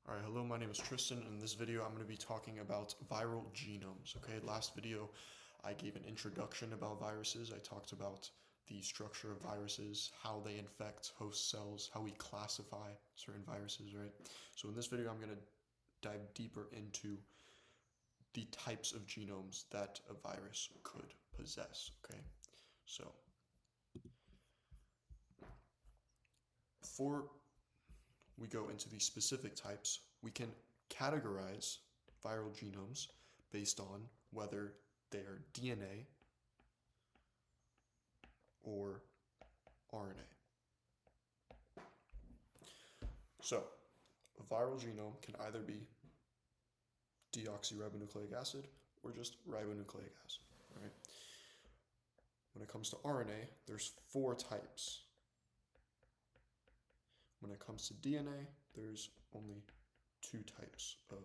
Alright, hello, my name is Tristan, and in this video I'm going to be talking about viral genomes. Okay, last video I gave an introduction about viruses. I talked about the structure of viruses, how they infect host cells, how we classify certain viruses, right? So in this video I'm going to dive deeper into the types of genomes that a virus could possess, okay? So before we go into the specific types, we can categorize viral genomes based on whether they are DNA or RNA. So, a viral genome can either be deoxyribonucleic acid or just ribonucleic acid, right? When it comes to RNA, there's 4 types. When it comes to DNA, there's only 2 types of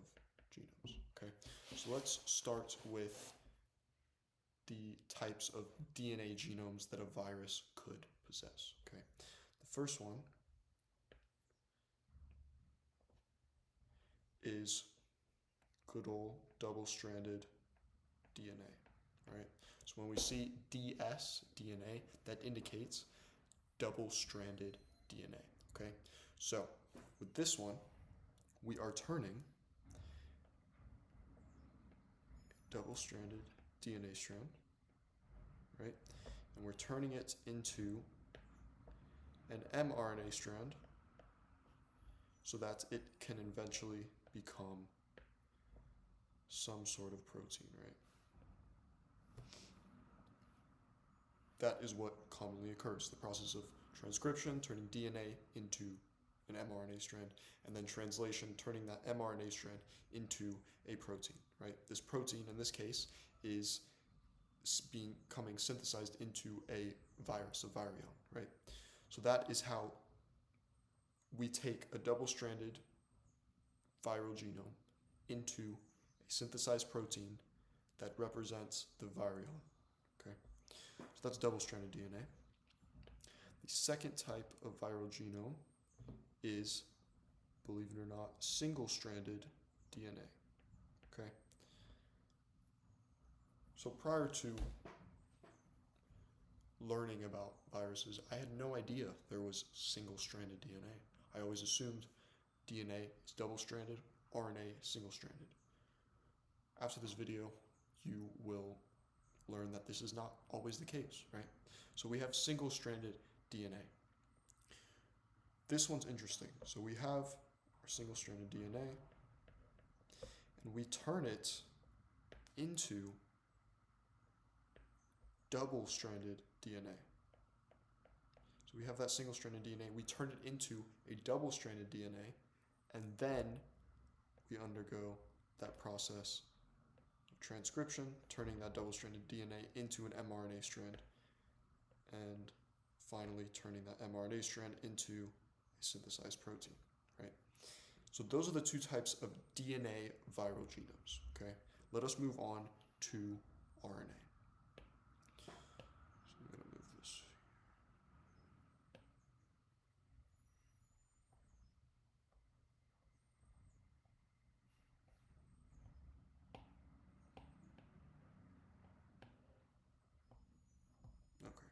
genomes, okay? So let's start with the types of DNA genomes that a virus could possess, okay? The first one is good old double-stranded DNA, right? So when we see DS, DNA, that indicates double-stranded DNA, okay? So with this one, we are turning a double-stranded DNA strand, right? And we're turning it into an mRNA strand so that it can eventually become some sort of protein, right? That is what commonly occurs, the process of transcription, turning DNA into an mRNA strand, and then translation, turning that mRNA strand into a protein, right? This protein, in this case, is becoming synthesized into a virus, a virion, right? So that is how we take a double-stranded viral genome into a synthesized protein that represents the virion, okay? So that's double-stranded DNA. The second type of viral genome is, believe it or not, single-stranded DNA, okay? So prior to learning about viruses, I had no idea there was single-stranded DNA. I always assumed DNA is double-stranded, RNA is single-stranded. After this video, you will learn that this is not always the case, right? So we have single-stranded DNA. This one's interesting. So we have our single-stranded DNA, and we turn it into double-stranded DNA. So we have that single-stranded DNA, we turn it into a double-stranded DNA, and then we undergo that process of transcription, turning that double-stranded DNA into an mRNA strand, and finally turning that mRNA strand into a synthesized protein, right? So those are the 2 types of DNA viral genomes, okay? Let us move on to RNA. So I'm going to move this. Okay.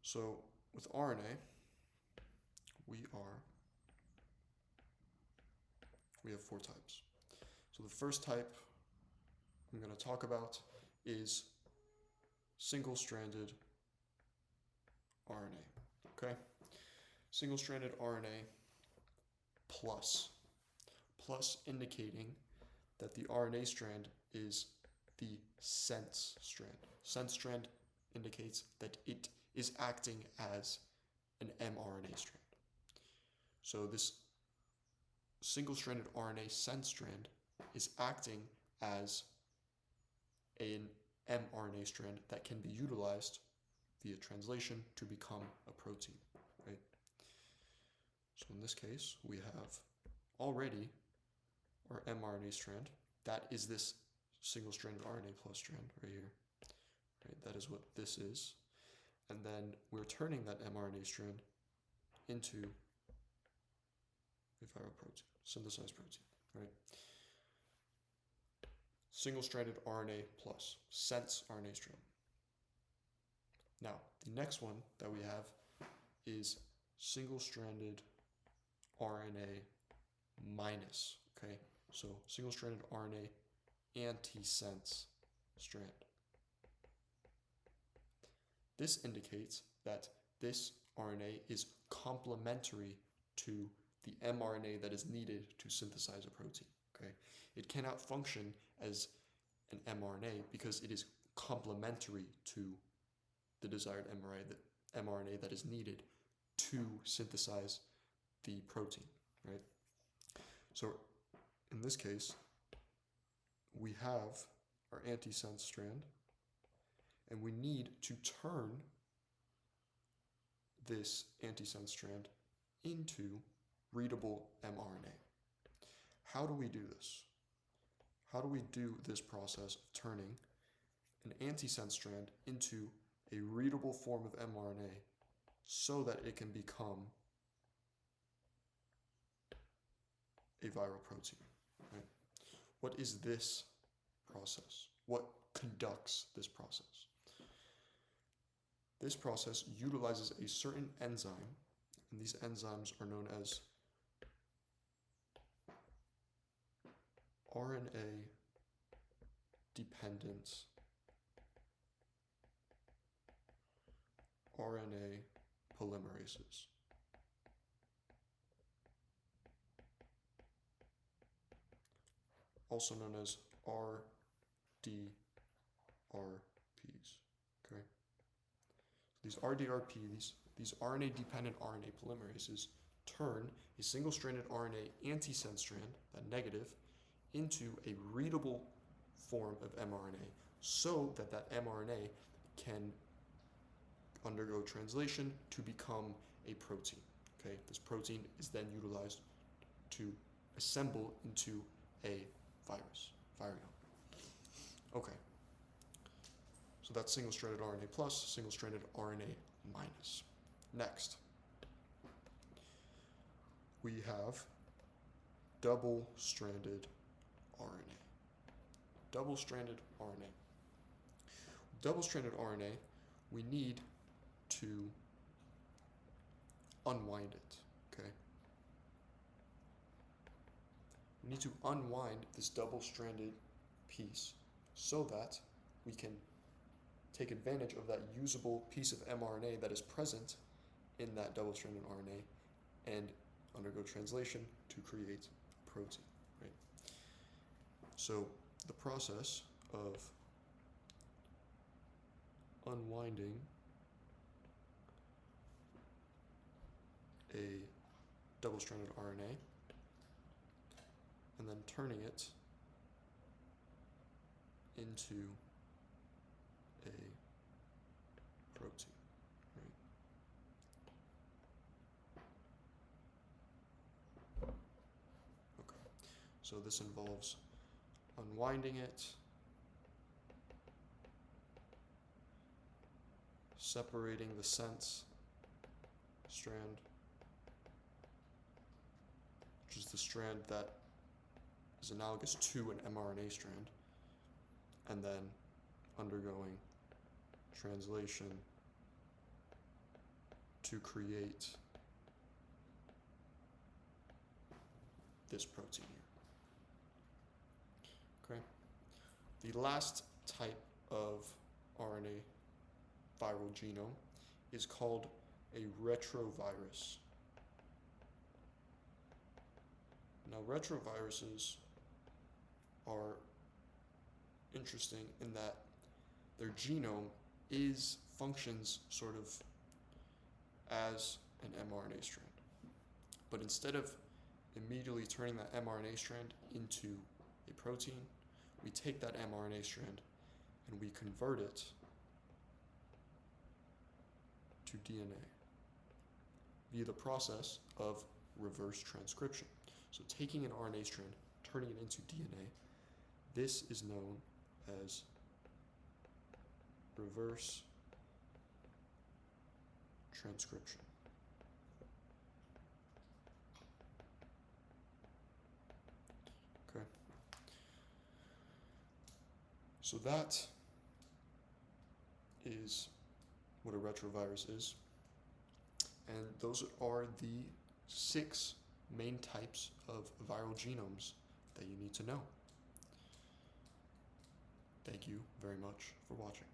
So with RNA, we have 4 types. So the first type I'm going to talk about is single-stranded RNA, okay? Single-stranded RNA plus indicating that the RNA strand is the sense strand. Sense strand indicates that it is acting as an mRNA strand. So this single-stranded RNA sense strand is acting as an mRNA strand that can be utilized via translation to become a protein, right? So in this case, we have already our mRNA strand. That is this single-stranded RNA plus strand right here, right? That is what this is. And then we're turning that mRNA strand into a viral protein, synthesized protein, right? Single-stranded RNA plus, sense RNA strand. Now, the next one that we have is single-stranded RNA minus, okay? So single-stranded RNA antisense strand. This indicates that this RNA is complementary to the mRNA that is needed to synthesize a protein, okay? It cannot function as an mRNA because it is complementary to the desired mRNA that is needed to synthesize the protein, right? So in this case, we have our antisense strand, and we need to turn this antisense strand into readable mRNA. How do we do this? How do we do this process of turning an antisense strand into a readable form of mRNA so that it can become a viral protein? Right? What is this process? What conducts this process? This process utilizes a certain enzyme, and these enzymes are known as RNA-dependent RNA polymerases. Also known as RDRPs. Okay? These RDRPs, these RNA-dependent RNA polymerases, turn a single-stranded RNA antisense strand, that negative, into a readable form of mRNA so that that mRNA can undergo translation to become a protein. Okay, this protein is then utilized to assemble into a virion. Okay, so that's single-stranded RNA plus, single-stranded RNA minus. Next, we have double-stranded RNA. Double-stranded RNA. Double-stranded RNA, we need to unwind it, okay? We need to unwind this double-stranded piece so that we can take advantage of that usable piece of mRNA that is present in that double-stranded RNA and undergo translation to create a protein, right? So the process of unwinding a double-stranded RNA and then turning it into a protein, right? Okay, so this involves unwinding it, separating the sense strand, which is the strand that is analogous to an mRNA strand, and then undergoing translation to create this protein here. Okay? The last type of RNA viral genome is called a retrovirus. Now, retroviruses are interesting in that their genome functions sort of as an mRNA strand. But instead of immediately turning that mRNA strand into a protein, we take that mRNA strand and we convert it to DNA via the process of reverse transcription. So taking an RNA strand, turning it into DNA, this is known as reverse transcription. So that is what a retrovirus is. And those are the 6 main types of viral genomes that you need to know. Thank you very much for watching.